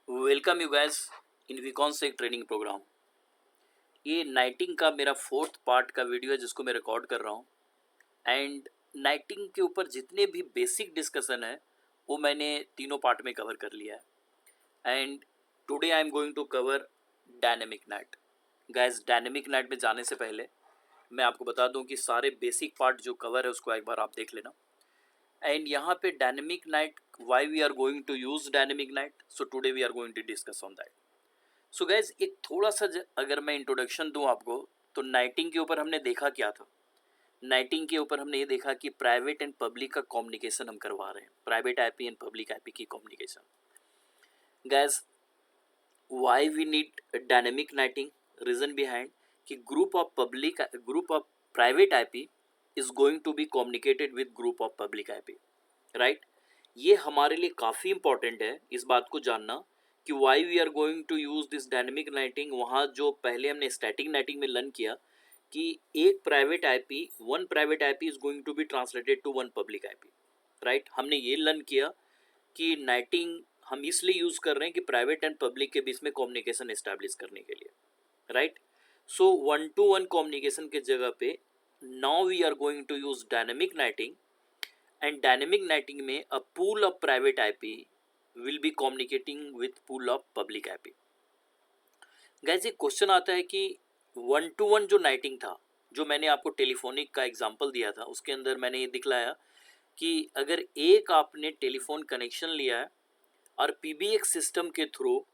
Welcome you guys in वीकॉन्सेक training program. ये NATing का मेरा फोर्थ पार्ट का वीडियो है जिसको मैं रिकॉर्ड कर रहा हूँ। एंड नाइटिंग के ऊपर जितने भी बेसिक डिस्कशन है वो मैंने तीनों पार्ट में कवर कर लिया है। And today I am going to cover dynamic NAT. Guys dynamic NAT में जाने से पहले मैं आपको बता दूं कि सारे बेसिक पार्ट जो कवर है उसको एक बार आप देख लेना। एंड यहाँ पे dynamic NAT why we are going to use dynamic NAT, so today we are going to discuss on that. So guys एक थोड़ा सा अगर मैं इंट्रोडक्शन दूं आपको, तो नाइटिंग के ऊपर हमने देखा क्या था। नाइटिंग के ऊपर हमने ये देखा कि प्राइवेट एंड पब्लिक का कम्युनिकेशन हम करवा रहे हैं, private IP and public IP की communication. Guys why we need dynamic NATing, reason behind कि group of private IP is going to be communicated with group of public IP, right. ये हमारे लिए काफ़ी इंपॉर्टेंट है इस बात को जानना कि why we are going to use this dynamic NATing. वहाँ जो पहले हमने स्टैटिक नाइटिंग में लर्न किया कि one private IP is going to be translated to one public IP, right. हमने ये लर्न किया कि नाइटिंग हम इसलिए यूज़ कर रहे हैं कि प्राइवेट एंड पब्लिक के बीच में कम्युनिकेशन इस्टेब्लिश करने के लिए, right. So one to one communication के जगह पे now we are going to use dynamic NATing. And dynamic NATing में a pool of private IP will be communicating with pool of public IP. Guys एक question आता है कि one to one जो नाइटिंग था, जो मैंने आपको टेलीफोनिक का एग्जांपल दिया था, उसके अंदर मैंने ये दिखलाया कि अगर एक आपने टेलीफोन कनेक्शन लिया है और पीबीएक्स सिस्टम के थ्रू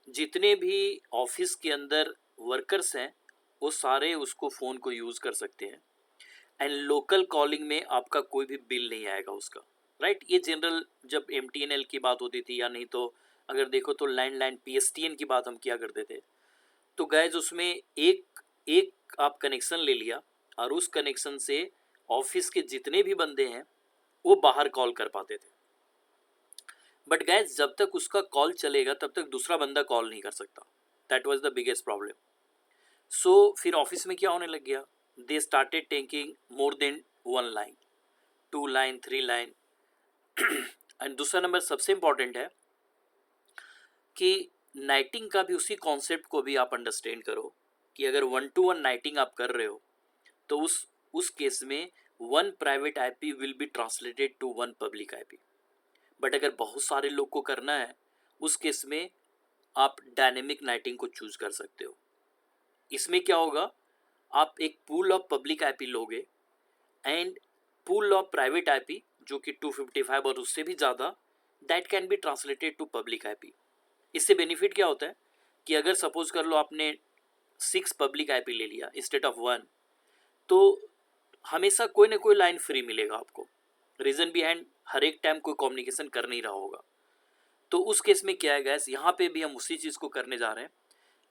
जितने भी ऑफिस के अंदर वर्कर्स हैं वो सारे उसको फ़ोन को यूज़ कर सकते हैं। एंड लोकल कॉलिंग में आपका कोई भी बिल नहीं आएगा उसका, राइट। ये जनरल जब एमटीएनएल की बात होती थी, या नहीं तो अगर देखो तो लैंडलाइन पीएसटीएन की बात हम किया करते थे। तो गैज उसमें एक एक आप कनेक्शन ले लिया और उस कनेक्शन से ऑफिस के जितने भी बंदे हैं वो बाहर कॉल कर पाते थे। बट गैज जब तक उसका कॉल चलेगा तब तक दूसरा बंदा कॉल नहीं कर सकता। That was the biggest problem. So फिर ऑफिस में क्या होने लग गया, they started taking more than one line, two line, three line. And दूसरा नंबर सबसे इंपॉर्टेंट है कि नाइटिंग का भी उसी कॉन्सेप्ट को भी आप अंडरस्टैंड करो कि अगर वन टू वन नाइटिंग आप कर रहे हो तो उस केस में one private IP will be translated to one public IP. But अगर बहुत सारे लोग को करना है उस केस में आप डायनेमिक नाइटिंग को चूज कर सकते हो। इसमें क्या होगा, आप एक पूल ऑफ पब्लिक आईपी लोगे and pool of private IP जो कि 255 और उससे भी ज़्यादा, that can be translated to public IP. इससे बेनिफिट क्या होता है कि अगर सपोज कर लो आपने 6 पब्लिक आईपी ले लिया इंस्टेड ऑफ 1, तो हमेशा कोई ना कोई लाइन फ्री मिलेगा आपको। रीज़न बिहाइंड हर एक टाइम कोई कम्युनिकेशन कर नहीं रहा होगा। तो उस केस में क्या है गैस, यहाँ पे भी हम उसी चीज़ को करने जा रहे हैं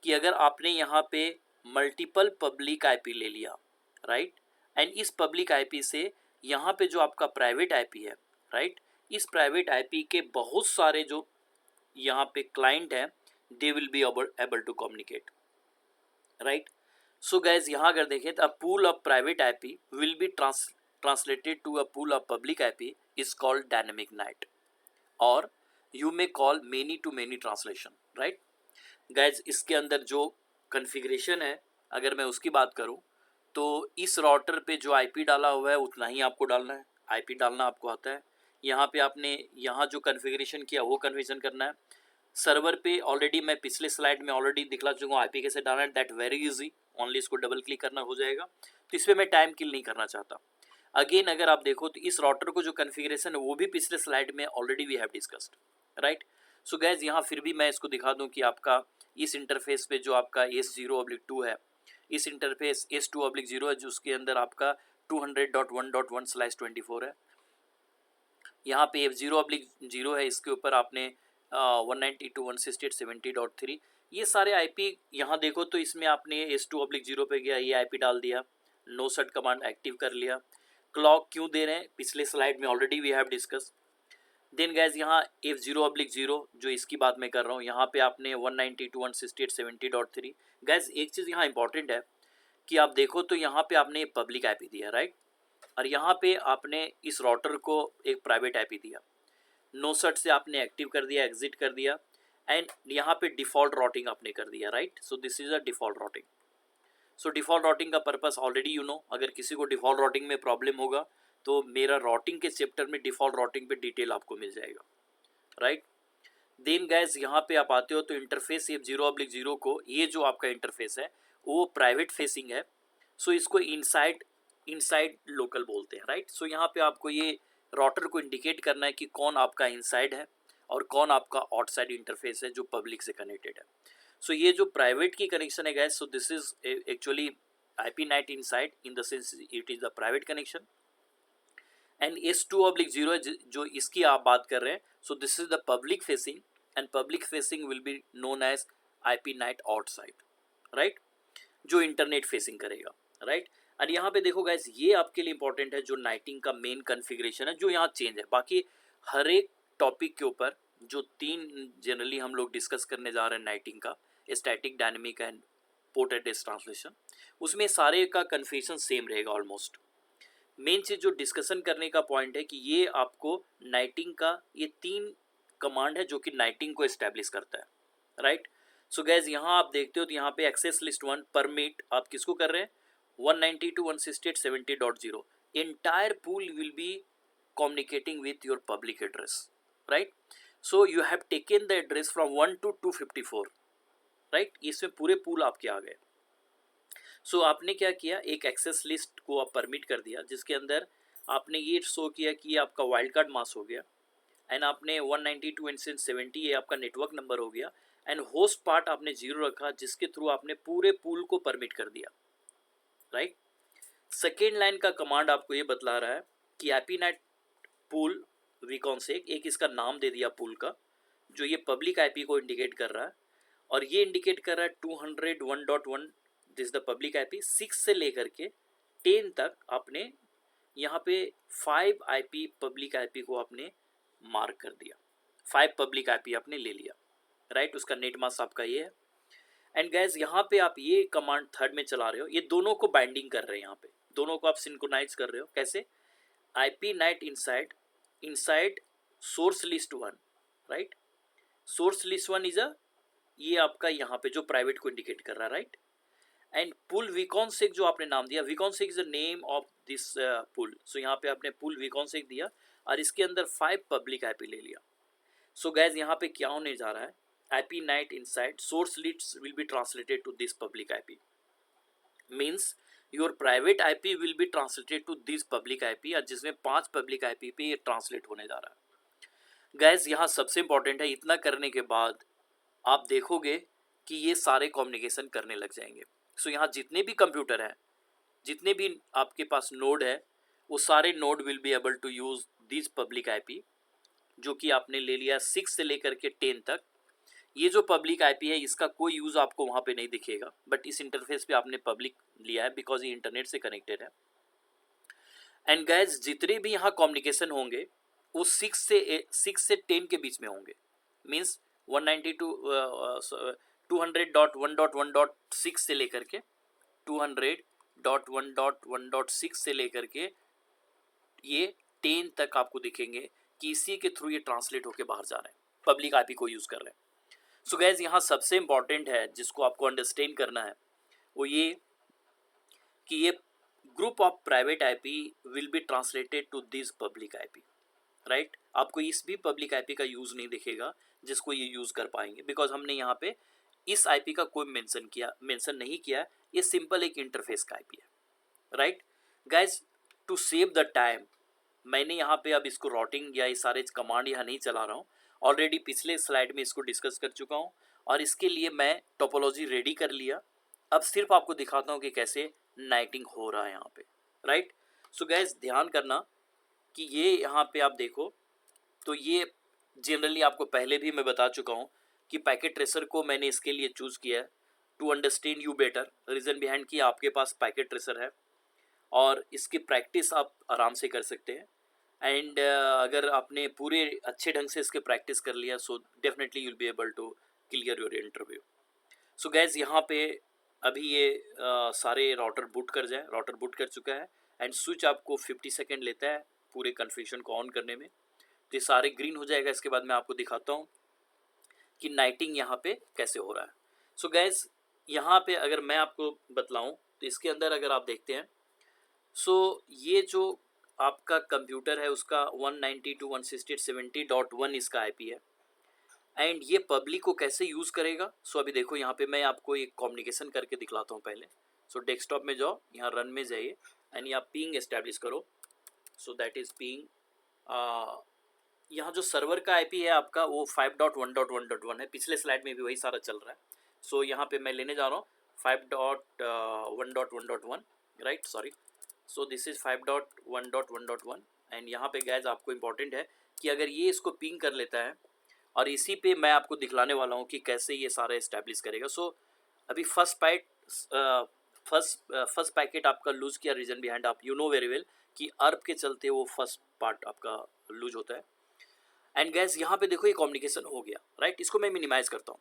कि अगर आपने यहाँ पे मल्टीपल पब्लिक आईपी ले लिया, राइट, एंड इस पब्लिक आईपी से यहाँ पे जो आपका प्राइवेट आईपी है, राइट, इस प्राइवेट आईपी के बहुत सारे जो यहाँ पे क्लाइंट है they will be able to communicate, right. So guys यहाँ अगर देखें तो a pool of private IP will be translated to a pool of public IP is called dynamic NAT, और you may call many to many translation, right. Gas इसके अंदर जो configuration है अगर मैं उसकी बात करूं तो इस राउटर पे जो आईपी डाला हुआ है उतना ही आपको डालना है। आईपी डालना आपको आता है, यहाँ पे आपने यहाँ जो कन्फिग्रेशन किया वो कन्फिग्रेशन करना है। सर्वर पे ऑलरेडी मैं पिछले स्लाइड में ऑलरेडी दिखला चुका हूँ आईपी कैसे डालना है, दैट वेरी इजी, ओनली इसको डबल क्लिक करना हो जाएगा। तो इस पर मैं टाइम किल नहीं करना चाहता। अगेन अगर आप देखो तो इस राउटर को जो कन्फिग्रेशन है वो भी पिछले स्लाइड में already we have discussed, right. So guys यहाँ फिर भी मैं इसको दिखा दूँ कि आपका इस इंटरफेस पे जो आपका S0/2 है, इस इंटरफेस S2/0 है जो उसके अंदर आपका 200.1.1/24 है। यहाँ पे F0/0 है, इसके ऊपर आपने 192.168.70.3 ये सारे आईपी यहाँ देखो तो इसमें आपने S2/0 पे गया, ये आईपी डाल दिया, नो सेट कमांड एक्टिव कर लिया। क्लॉक क्यों दे रहे हैं पिछले स्लाइड में already we have discuss. Then guys यहाँ F0/0 जो इसकी बात मैं कर रहा हूँ, यहाँ पे आपने 192.168.70.3। गैस एक चीज़ यहाँ इंपॉर्टेंट है कि आप देखो तो यहाँ पे आपने पब्लिक आईपी दिया, राइट, और यहाँ पे आपने इस राउटर को एक प्राइवेट आईपी दिया। नो सेट से आपने एक्टिव कर दिया, एग्जिट कर दिया, एंड यहाँ पे डिफ़ॉल्ट राउटिंग आपने कर दिया, right. So this is a default routing. So default routing का पर्पस ऑलरेडी यू नो, अगर किसी को डिफ़ॉल्ट राउटिंग में प्रॉब्लम होगा तो मेरा राउटिंग के चैप्टर में डिफ़ॉल्ट राउटिंग पे डिटेल आपको मिल जाएगा, राइट। देन गाइस यहाँ पे आप आते हो तो इंटरफेस ये 0/0 को, ये जो आपका इंटरफेस है वो प्राइवेट फेसिंग है। सो इसको इनसाइड इनसाइड लोकल बोलते हैं, राइट। सो यहाँ पे आपको ये राउटर को इंडिकेट करना है कि कौन आपका इनसाइड है और कौन आपका आउटसाइड इंटरफेस है जो पब्लिक से कनेक्टेड है। सो ये जो प्राइवेट की कनेक्शन है guys, so this is actually IP NAT inside, in the sense it is the private connection. And S2/0 है जो इसकी आप बात कर रहे हैं। So this is the public facing and public facing will be known as IP NAT outside, right, जो internet facing करेगा, राइट। और यहाँ पे देखो गाइस, ये आपके लिए इंपॉर्टेंट है जो नाइटिंग का मेन कॉन्फ़िगरेशन है जो यहाँ चेंज है। बाकी हर एक टॉपिक के ऊपर जो 3 जनरली हम लोग डिस्कस करने जा रहे हैं नाइटिंग का, static, dynamic and port address translation, उसमें सारे का कन्फिगरेशन सेम रहेगा ऑलमोस्ट। मेन चीज़ जो डिस्कशन करने का पॉइंट है कि ये आपको नाइटिंग का ये 3 कमांड है जो कि नाइटिंग को एस्टैब्लिश करता है, राइट। सो गैस यहाँ आप देखते हो तो यहाँ पे एक्सेस लिस्ट 1 परमिट आप किसको कर रहे हैं, 192.168.70.0 entire pool will be communicating with your public address, right. So you have taken the address from 1 to 254, right। इसमें पूरे पूल आपके आ गए। सो आपने क्या किया, एक एक्सेस लिस्ट को आप परमिट कर दिया जिसके अंदर आपने ये शो किया कि ये आपका वाइल्ड कार्ड मास हो गया, एंड आपने 192.170 ये आपका नेटवर्क नंबर हो गया, एंड होस्ट पार्ट आपने 0 रखा जिसके थ्रू आपने पूरे पूल को परमिट कर दिया, राइट। सेकेंड लाइन का कमांड आपको ये बतला रहा है कि IP NAT पूल वीकॉन्सेक, एक इसका नाम दे दिया पूल का जो ये पब्लिक IP को इंडिकेट कर रहा है, और ये इंडिकेट कर रहा है 201.1 दिस द पब्लिक IP। 6 से लेकर के 10 तक आपने यहाँ पे 5 IP पब्लिक IP को आपने मार्क कर दिया, 5 पब्लिक IP आपने ले लिया, राइट। उसका नेट मास्क आपका ये है। एंड गैस यहाँ पे आप ये कमांड थर्ड में चला रहे हो, ये दोनों को बाइंडिंग कर रहे हैं, यहाँ पे दोनों को आप सिंक्रोनाइज कर रहे हो। कैसे, IP NAT inside source list 1, right. Source list 1 is a, ये आपका यहाँ पे जो प्राइवेट को इंडिकेट कर रहा है, राइट। एंड पुल वीकॉन्सेक जो आपने नाम दिया, वीकॉन्सेक is the name of this pool. सो यहाँ पे आपने पुल वीकॉन्सेक दिया और इसके अंदर 5 पब्लिक IP ले लिया। सो गैस यहाँ पे क्या होने जा रहा है, IP NAT inside source lists will be translated to this public IP, means your private IP will be translated to this public IP, और जिसमें 5 पब्लिक IP पे ये ट्रांसलेट होने जा रहा है। गैस यहाँ सबसे इंपॉर्टेंट है, इतना करने के बाद आप देखोगे कि ये सारे कम्युनिकेशन करने लग जाएंगे। सो यहाँ जितने भी कंप्यूटर हैं, जितने भी आपके पास नोड है, वो सारे node will be able to use this public IP जो कि आपने ले लिया 6 से लेकर के 10 तक। ये जो पब्लिक IP है इसका कोई यूज़ आपको वहाँ पे नहीं दिखेगा, बट इस इंटरफेस पे आपने पब्लिक लिया है बिकॉज ये इंटरनेट से कनेक्टेड है। एंड गैस जितने भी यहाँ कम्युनिकेशन होंगे वो 6 से 10 के बीच में होंगे, मीन्स 200.1.1.6 से लेकर के 200.1.1.6 से लेकर के ये 10 तक आपको दिखेंगे कि इसी के थ्रू ये ट्रांसलेट होके बाहर जा रहे हैं, पब्लिक IP को यूज़ कर रहे हैं। सो गैस यहाँ सबसे इम्पॉर्टेंट है जिसको आपको अंडरस्टैंड करना है वो ये कि ये group of private IP will be translated to this public IP, right. आपको इस भी पब्लिक IP का यूज़ नहीं दिखेगा जिसको ये यूज़ कर पाएंगे, बिकॉज हमने यहाँ पे इस IP का कोई मेंशन नहीं किया, ये सिंपल एक इंटरफेस का IP है, right. Guys to save the time मैंने यहाँ पे अब इसको राउटिंग या ये सारे कमांड यहाँ नहीं चला रहा हूँ, ऑलरेडी पिछले स्लाइड में इसको डिस्कस कर चुका हूँ, और इसके लिए मैं टोपोलॉजी रेडी कर लिया। अब सिर्फ आपको दिखाता हूँ कि कैसे नाइटिंग हो रहा है यहाँ पे, राइट। सो गैस ध्यान करना कि ये यहाँ पे आप देखो तो ये जनरली आपको पहले भी मैं बता चुका हूँ कि पैकेट ट्रेसर को मैंने इसके लिए चूज़ किया है to understand you better. Reason behind कि आपके पास पैकेट ट्रेसर है और इसकी प्रैक्टिस आप आराम से कर सकते हैं, एंड अगर आपने पूरे अच्छे ढंग से इसके प्रैक्टिस कर लिया so definitely you will be able to clear your interview. So guys यहाँ पे अभी ये सारे राउटर बूट कर जाए, राउटर बूट कर चुका है, एंड स्विच आपको 50 सेकेंड लेता है पूरे कन्फ्यूजन को ऑन करने में। तो ये सारे ग्रीन हो जाएगा, इसके बाद मैं आपको दिखाता हूँ कि नाइटिंग यहाँ पे कैसे हो रहा है। सो गैस यहाँ पे अगर मैं आपको बतलाऊँ तो इसके अंदर अगर आप देखते हैं, सो ये जो आपका कंप्यूटर है उसका 192.168.70.1 इसका आईपी है। एंड ये पब्लिक को कैसे यूज़ करेगा, सो अभी देखो यहाँ पे मैं आपको एक कम्युनिकेशन करके दिखलाता हूँ पहले। सो डेस्कटॉप में जाओ, यहाँ रन में जाइए एंड यहाँ पिंग एस्टैब्लिश करो। So that is ping. यहाँ जो सर्वर का आईपी है आपका वो 5.1.1.1 है, पिछले स्लाइड में भी वही सारा चल रहा है। सो यहाँ पे मैं लेने जा रहा हूँ 5.1.1.1, right, sorry. So this is 5.1.1.1 and यहाँ पे गैस आपको इम्पॉर्टेंट है कि अगर ये इसको पिंग कर लेता है, और इसी पे मैं आपको दिखलाने वाला हूँ कि कैसे ये सारा इस्टेब्लिश करेगा। सो अभी फर्स्ट पैकेट आपका लूज किया रीजन बिहाइंड, आप यू नो वेरी वेल कि अर्ब के चलते वो फर्स्ट पार्ट आपका लूज होता है। एंड गैस यहाँ पे देखो ये कम्युनिकेशन हो गया, राइट। इसको मैं मिनिमाइज करता हूँ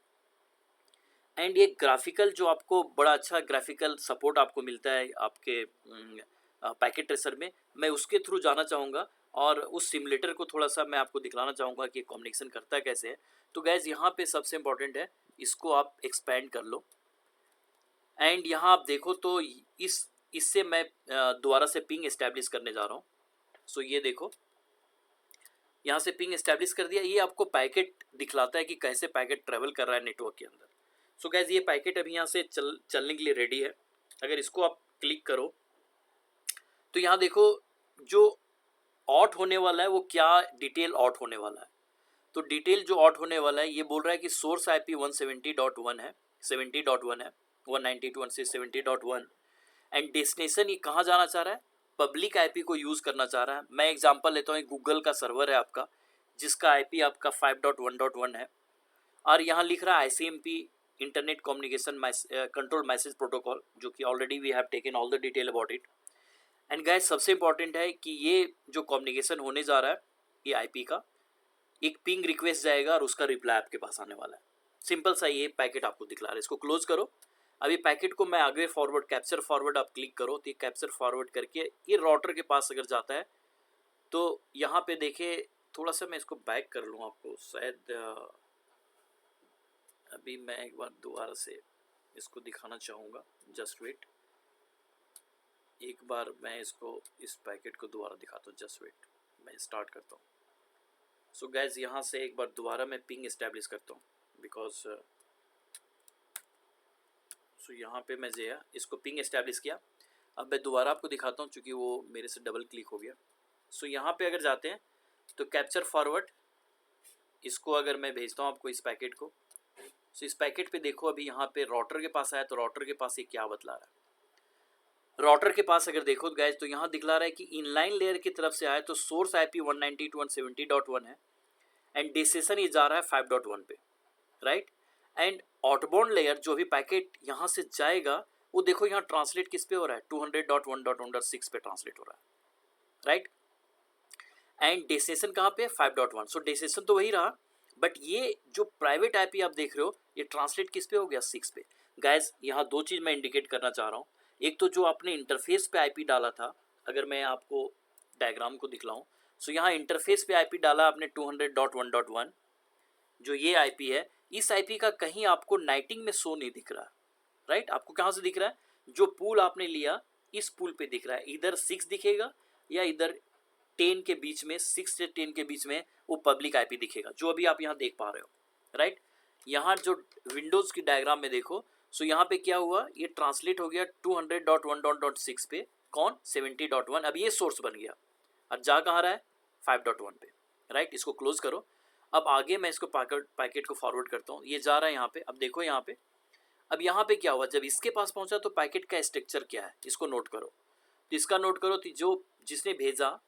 एंड ये ग्राफिकल जो आपको बड़ा अच्छा ग्राफिकल सपोर्ट आपको मिलता है आपके पैकेट ट्रेसर में, मैं उसके थ्रू जाना चाहूँगा और उस सिमुलेटर को थोड़ा सा मैं आपको दिखलाना चाहूँगा कि कम्युनिकेशन करता है कैसे है। तो गैस यहाँ पे सबसे इम्पॉर्टेंट है, इसको आप एक्सपेंड कर लो एंड यहाँ आप देखो तो इससे मैं दोबारा से पिंग एस्टैब्लिश करने जा रहा हूँ। सो ये देखो यहाँ से पिंग एस्टैब्लिश कर दिया, ये आपको पैकेट दिखलाता है कि कैसे पैकेट ट्रेवल कर रहा है नेटवर्क के अंदर। सो गैस ये पैकेट अभी यहाँ से चलने के लिए रेडी है। अगर इसको आप क्लिक करो तो यहाँ देखो जो ऑट होने वाला है वो क्या डिटेल ऑट होने वाला है। तो डिटेल जो ऑट होने वाला है ये बोल रहा है कि सोर्स आईपी 170.1 है, 70.1 है, 192.168.70.1 एंड डेस्टिनेशन ये कहाँ जाना चाह रहा है, पब्लिक आईपी को यूज़ करना चाह रहा है। मैं एग्जांपल लेता हूँ, गूगल का सर्वर है आपका जिसका आईपी आपका 5.1.1 है और यहाँ लिख रहा है ICMP internet communication control message protocol, जो कि already we have taken all the detail about it. And guys सबसे इंपॉर्टेंट है कि ये जो कम्युनिकेशन होने जा रहा है ये आईपी का एक पिंग रिक्वेस्ट जाएगा और उसका रिप्लाई आपके पास आने वाला है। सिंपल सा ये पैकेट आपको दिखला रहा है। इसको क्लोज करो। अभी पैकेट को मैं आगे फॉरवर्ड, कैप्चर फॉरवर्ड आप क्लिक करो तो ये कैप्चर फॉरवर्ड करके ये राउटर के पास अगर जाता है तो यहाँ पे देखे, थोड़ा सा मैं इसको बैक कर लूँ आपको शायद, अभी मैं एक बार दोबारा से इसको दिखाना चाहूँगा, जस्ट वेट। एक बार मैं इसको इस पैकेट को दोबारा दिखाता हूँ, जस्ट वेट, मैं स्टार्ट करता हूँ। सो गैस यहाँ से एक बार दोबारा मैं पिंग एस्टैब्लिश करता हूँ बिकॉज सो यहाँ पे मैं जो है इसको पिंग एस्टैब्लिश किया। अब मैं दोबारा आपको दिखाता हूँ क्योंकि वो मेरे से डबल क्लिक हो गया। सो यहाँ पे अगर जाते हैं तो कैप्चर फॉरवर्ड, इसको अगर मैं भेजता हूँ आपको इस पैकेट को, सो इस पैकेट पे देखो अभी यहाँ पे राउटर के पास आया तो राउटर के पास ये क्या बतला रहा है। राउटर के पास अगर देखो तो गाइस तो यहाँ दिखला रहा है कि इनलाइन लेयर की तरफ से आया तो सोर्स आईपी 192.170.1 है एंड डेस्टिनेशन ये जा रहा है 5.1 पे, राइट। एंड आउटबाउंड लेयर जो भी पैकेट यहाँ से जाएगा वो देखो यहाँ ट्रांसलेट किस पे हो रहा है, 200.1.1.6 पे ट्रांसलेट हो रहा है, राइट। एंड डेस्टिनेशन कहाँ पे, 5.1। सो डेस्टिनेशन तो वही रहा बट ये जो प्राइवेट आईपी आप देख रहे हो ये ट्रांसलेट किस पे हो गया, 6 पे। गाइस यहाँ दो चीज़ मैं इंडिकेट करना चाह रहा हूँ। एक तो जो आपने इंटरफेस पे आईपी डाला था, अगर मैं आपको डायग्राम को दिखलाऊं, सो यहाँ इंटरफेस पे आईपी डाला आपने 200.1.1, जो ये आईपी है इस आईपी का कहीं आपको नाइटिंग में शो नहीं दिख रहा, राइट। आपको कहाँ से दिख रहा है, जो पूल आपने लिया इस पूल पे दिख रहा है, इधर 6 दिखेगा या इधर 10 के बीच में, 6 से 10 के बीच में वो पब्लिक आईपी दिखेगा जो अभी आप यहाँ देख पा रहे हो, राइट। यहाँ जो विंडोज़ की डायग्राम में देखो, सो यहाँ पे क्या हुआ, ये ट्रांसलेट हो गया 200.1.6 पे, कौन, 70.1। अब ये सोर्स बन गया और जा कहाँ रहा है, 5.1 पे, राइट। इसको क्लोज करो। अब आगे मैं इसको पैकेट को फॉरवर्ड करता हूँ, ये जा रहा है यहाँ पे। अब देखो यहाँ पे, अब यहाँ पे क्या हुआ, जब इसके पास पहुँचा तो पैकेट का स्ट्रक्चर क्या है इसको नोट करो। तो इसका नोट करो तो जो जिसने भेजा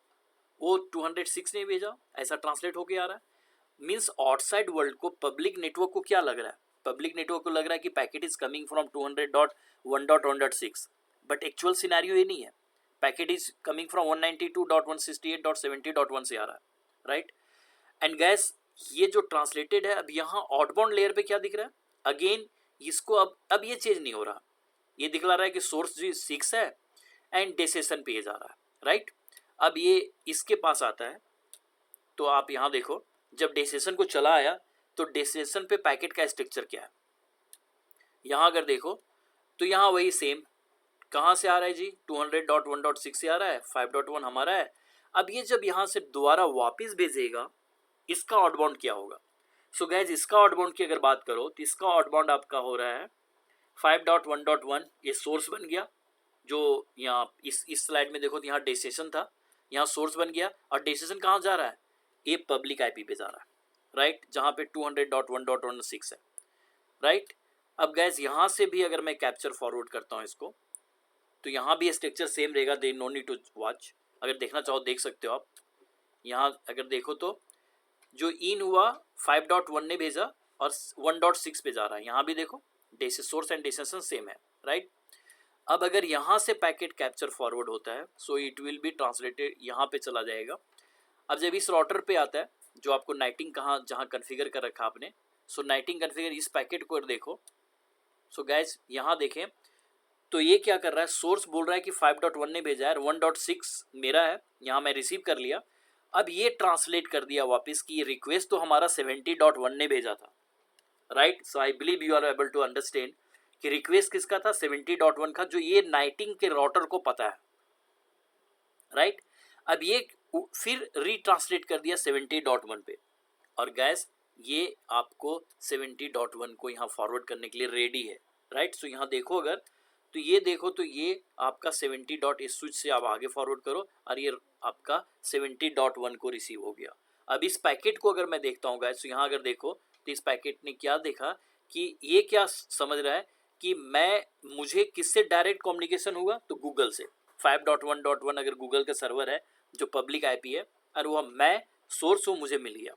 वो 206 ने भेजा, ऐसा ट्रांसलेट होके आ रहा है। मीन्स आउटसाइड वर्ल्ड को, पब्लिक नेटवर्क को क्या लग रहा है, पब्लिक नेटवर्क को लग रहा है कि packet is coming from 200.1.1.6, but actual scenario ये नहीं है। पैकेट इज कमिंग फ्रॉम 192.168.70.1 से आ रहा है, राइट। एंड गैस ये जो ट्रांसलेटेड है, अब यहाँ आउटबाउंड लेयर पे क्या दिख रहा है, अगेन इसको अब ये चेंज नहीं हो रहा, ये दिखला रहा है कि सोर्स जी 6 है एंड डेस्टिनेशन पे जा रहा है, राइट। अब ये इसके पास आता है तो आप यहाँ देखो, जब डेस्टिनेशन को चला आया तो डेस्टिनेशन पे पैकेट का स्ट्रक्चर क्या है, यहाँ अगर देखो तो यहाँ वही सेम, कहाँ से आ रहा है जी, 200.1.6 से आ रहा है, 5.1 हमारा है। अब ये जब यहाँ से दोबारा वापस भेजेगा, इसका आउटबाउंड क्या होगा। सो गैज इसका आउटबाउंड की अगर बात करो तो इसका आउटबाउंड आपका हो रहा है 5.1.1, ये सोर्स बन गया, जो यहाँ इस स्लाइड में देखो तो यहाँ डेस्टिनेशन था, यहाँ सोर्स बन गया, और डेस्टिनेशन कहाँ जा रहा है, ये पब्लिक आईपी पे जा रहा है, राइट, जहाँ पे 200.1.16 है, राइट। अब गैस यहाँ से भी अगर मैं कैप्चर फॉरवर्ड करता हूँ इसको, तो यहाँ भी स्ट्रक्चर सेम रहेगा, they no need to watch, अगर देखना चाहो देख सकते हो आप। यहाँ अगर देखो तो जो इन हुआ 5.1 ने भेजा और 1.6 पे जा रहा है, यहाँ भी देखो सोर्स एंड डेस्टिनेशन सेम है, राइट। अब अगर यहाँ से पैकेट कैप्चर फॉरवर्ड होता है, so it will be translated, यहाँ पे चला जाएगा। अब जब इस राउटर पे आता है, जो आपको नाइटिंग कहाँ जहाँ कन्फिगर कर रखा आपने, सो नाइटिंग कन्फिगर, इस पैकेट को देखो। सो गाइज यहाँ देखें तो ये क्या कर रहा है, सोर्स बोल रहा है कि 5.1 ने भेजा है, 1.6 मेरा है, यहाँ मैं रिसीव कर लिया। अब ये ट्रांसलेट कर दिया वापस कि ये रिक्वेस्ट तो हमारा 70.1 ने भेजा था, right. So I believe you are able to understand कि रिक्वेस्ट किसका था, 70.1 का, जो ये नाइटिंग के राउटर को पता है, राइट। अब ये फिर रीट्रांसलेट कर दिया 70.1 पे, और गैस ये आपको 70.1 को यहाँ फॉरवर्ड करने के लिए रेडी है, राइट। सो यहाँ देखो अगर तो ये देखो तो ये आपका 70 डॉट, इस स्विच से आप आगे फॉरवर्ड करो और ये आपका 70.1 को रिसीव हो गया। अब इस पैकेट को अगर मैं देखता हूँ गाइस, तो यहाँ अगर देखो तो इस पैकेट ने क्या देखा कि ये क्या समझ रहा है कि मुझे किससे डायरेक्ट कम्युनिकेशन हुआ, तो गूगल से। 5.1.1 अगर गूगल का सर्वर है जो पब्लिक आईपी है, और वह मैं सोर्स हूँ, मुझे मिल गया।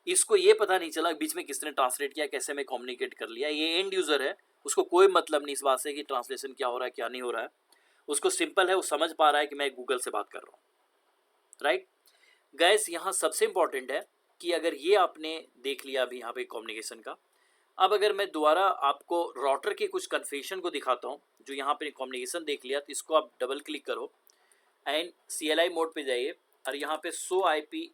इसको ये पता नहीं चला बीच में किसने ट्रांसलेट किया, कैसे मैं कम्युनिकेट कर लिया। ये एंड यूज़र है, उसको कोई मतलब नहीं इस बात से कि ट्रांसलेशन क्या हो रहा है क्या नहीं हो रहा है, उसको सिंपल है, वो समझ पा रहा है कि मैं गूगल से बात कर रहा हूँ, राइट। गैस यहाँ सबसे इंपॉर्टेंट है कि अगर ये आपने देख लिया अभी यहाँ पे कम्युनिकेशन का, अब अगर मैं दोबारा आपको राउटर के कुछ कन्फिगरेशन को दिखाता हूँ, जो यहाँ पे कम्युनिकेशन देख लिया, तो इसको आप डबल क्लिक करो एंड CLI मोड पे जाइए, और यहाँ पे शो IP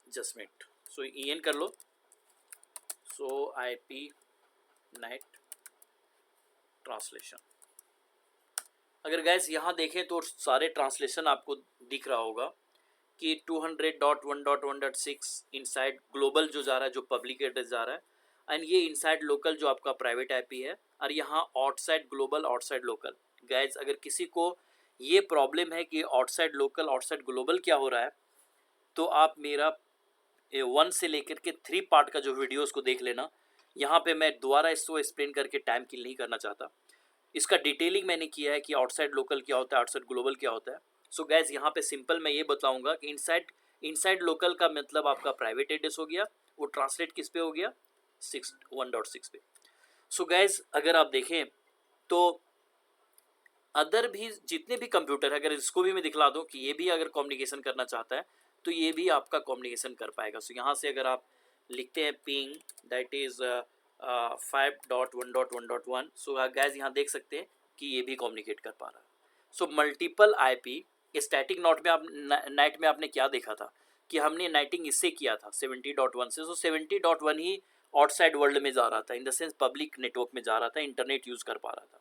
जस्ट मिनट, सो EN कर लो, शो IP नेट ट्रांसलेशन। अगर गैस यहाँ देखें तो सारे ट्रांसलेशन आपको दिख रहा होगा कि 200.1.1.6 इनसाइड ग्लोबल जो जा रहा है, जो पब्लिक एड्रेस जा रहा है, एंड ये इनसाइड लोकल जो आपका प्राइवेट IP है, और यहाँ outside global outside local. Gas अगर किसी को ये प्रॉब्लम है कि आउटसाइड लोकल आउटसाइड ग्लोबल क्या हो रहा है, तो आप मेरा 1 से लेकर के 3 पार्ट का जो वीडियोस को देख लेना। यहाँ पे मैं दोबारा इसको एक्सप्लेन करके टाइम किल नहीं करना चाहता, इसका डिटेलिंग मैंने किया है कि आउटसाइड लोकल क्या होता है, आउटसाइड ग्लोबल क्या होता है। सो गैस यहाँ पे सिंपल मैं ये बताऊंगा कि इनसाइड लोकल का मतलब आपका प्राइवेट एड्रेस हो गया, वो ट्रांसलेट किस पे हो गया, 1.6 पे। सो गैस अगर आप देखें तो अदर भी जितने भी कंप्यूटर है, अगर इसको भी मैं दिखला दूँ कि ये भी अगर कम्युनिकेशन करना चाहता है तो ये भी आपका कम्युनिकेशन कर पाएगा। सो यहाँ से अगर आप लिखते हैं ping that is 5.1.1.1, so guys यहाँ देख सकते हैं कि ये भी कम्युनिकेट कर पा रहा है। So multiple IP static night में आपने क्या देखा था कि हमने नाइटिंग इससे किया था 70.1 से, सो 70.1 ही आउटसाइड वर्ल्ड में जा रहा था, इन द सेंस पब्लिक नेटवर्क में जा रहा था, इंटरनेट यूज़ कर पा रहा था।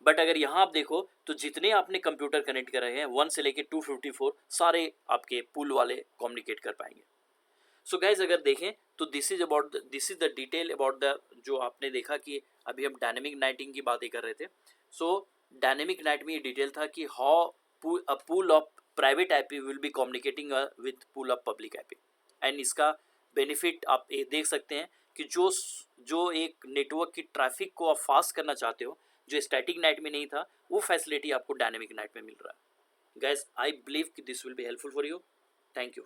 बट अगर यहाँ आप देखो तो जितने आपने कंप्यूटर कनेक्ट करे हैं 1 से लेके 254 सारे आपके पूल वाले कम्युनिकेट कर पाएंगे। सो गाइज अगर देखें तो this is the detail about the, जो आपने देखा कि अभी हम डायनेमिक नाइटिंग की बातें कर रहे थे। सो डायनेमिक नाइट में ये डिटेल था कि how a pool of private IP will be communicating with pool of public IP, and इसका बेनिफिट आप ये देख सकते हैं कि जो एक नेटवर्क की ट्रैफिक को आप फास्ट करना चाहते हो, जो स्टैटिक नाइट में नहीं था, वो फैसिलिटी आपको डायनेमिक नाइट में मिल रहा है। गाइज आई बिलीव कि this will be helpful for you. Thank you.